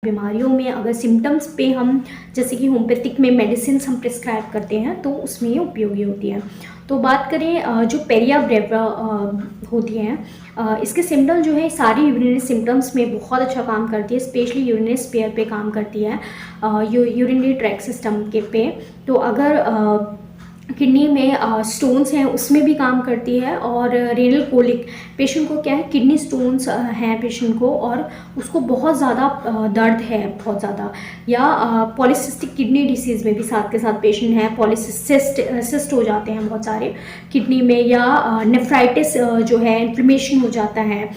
बीमारियों में अगर सिम्टम्स पे हम जैसे कि होम्योपैथिक में मेडिसिन हम प्रिस्क्राइब करते हैं तो उसमें ये उपयोगी होती है। तो बात करें जो पेरिया ब्रेविया होती हैं, इसके सिम्टम जो है सारी यूरिनरी सिम्टम्स में बहुत अच्छा काम करती है, स्पेशली यूरिनरी स्पेयर पे काम करती है, यूरिनरी ट्रैक सिस्टम के पे। तो अगर किडनी में स्टोन्स हैं उसमें भी काम करती है, और रेनल कोलिक पेशेंट को क्या है, किडनी स्टोन्स हैं पेशेंट को और उसको बहुत ज़्यादा दर्द है बहुत ज़्यादा, या पॉलीसिस्टिक किडनी डिसीज़ में भी साथ के साथ पेशेंट है, सिस्ट हो जाते हैं बहुत सारे किडनी में, या नेफ्राइटिस जो है इन्फ्लेमेशन हो जाता है,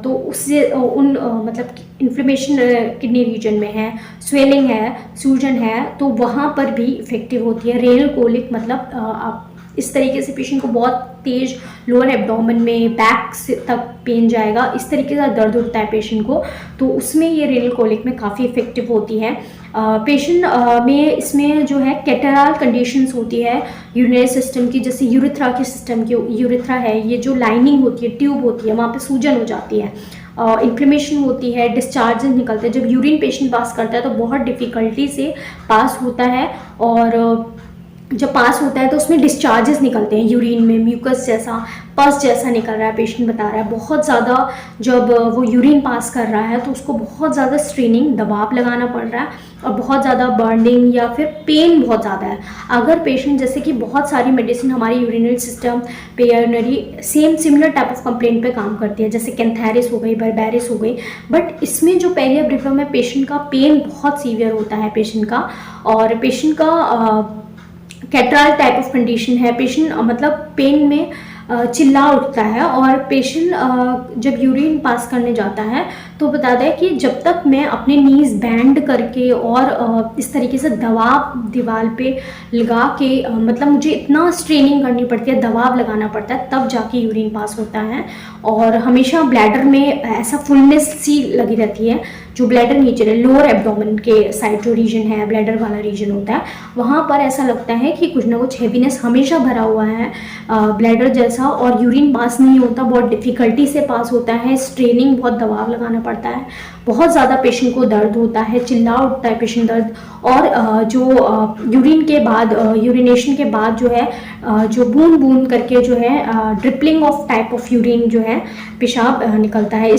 तो उससे मतलब इन्फ्लेमेशन किडनी रीजन में है, स्वेलिंग है, सूजन है, तो वहाँ पर भी इफ़ेक्टिव होती है। रेनल कोलिक मतलब आप इस तरीके से पेशेंट को बहुत तेज़ लोअर एब्डोमेन में बैक से तक पेन जाएगा, इस तरीके का दर्द होता है पेशेंट को, तो उसमें ये रेनल कोलिक में काफ़ी इफ़ेक्टिव होती है। पेशेंट में इसमें जो है कैटराल कंडीशंस होती है यूरिनरी सिस्टम की, जैसे यूरिथ्रा के सिस्टम की, यूरिथ्रा है ये जो लाइनिंग होती है, ट्यूब होती है, वहाँ पे सूजन हो जाती है, इन्फ्लेमेशन होती है, डिस्चार्जेस निकलते हैं। जब यूरिन पेशेंट पास करता है तो बहुत डिफ़िकल्टी से पास होता है, और जब पास होता है तो उसमें डिस्चार्जेस निकलते हैं यूरिन में, म्यूकस जैसा, पस जैसा निकल रहा है, पेशेंट बता रहा है बहुत ज़्यादा। जब वो यूरिन पास कर रहा है तो उसको बहुत ज़्यादा स्ट्रेनिंग दबाव लगाना पड़ रहा है, और बहुत ज़्यादा बर्निंग या फिर पेन बहुत ज़्यादा है। अगर पेशेंट जैसे कि बहुत सारी मेडिसिन हमारी यूरिनरी सिस्टम पे urinary similar type of complaint पे काम करती है, जैसे कैंथेरिस हो गई, बर्बेरिस हो गई, बट इसमें जो पेरिया ब्रेविया में पेशेंट का पेन बहुत सीवियर होता है पेशेंट का, और पेशेंट का कैटराल टाइप ऑफ कंडीशन है, पेशेंट मतलब पेन में चिल्ला उठता है, और पेशेंट जब यूरिन पास करने जाता है तो बताता है कि जब तक मैं अपने नीज बैंड करके और इस तरीके से दबाव दीवार पे लगा के मतलब मुझे इतना स्ट्रेनिंग करनी पड़ती है, दबाव लगाना पड़ता है, तब जाके यूरिन पास होता है। और हमेशा ब्लैडर में ऐसा फुलनेस सी लगी रहती है, जो ब्लैडर नीचे है, लोअर एब्डोमेन के साइड जो रीजन है, ब्लैडर वाला रीजन होता है, वहाँ पर ऐसा लगता है कि कुछ ना कुछ हैवीनेस हमेशा भरा हुआ है ब्लैडर जैसा, और यूरिन पास नहीं होता, बहुत डिफ़िकल्टी से पास होता है, स्ट्रेनिंग बहुत दबाव लगाना पड़ता है, बहुत ज़्यादा पेशेंट को दर्द होता है, चिल्ला उठता है पेशेंट दर्द, और जो यूरिन के बाद यूरिनेशन के बाद जो है जो बूंद बूंद करके जो है ड्रिपलिंग ऑफ टाइप ऑफ यूरिन जो है पेशाब निकलता है।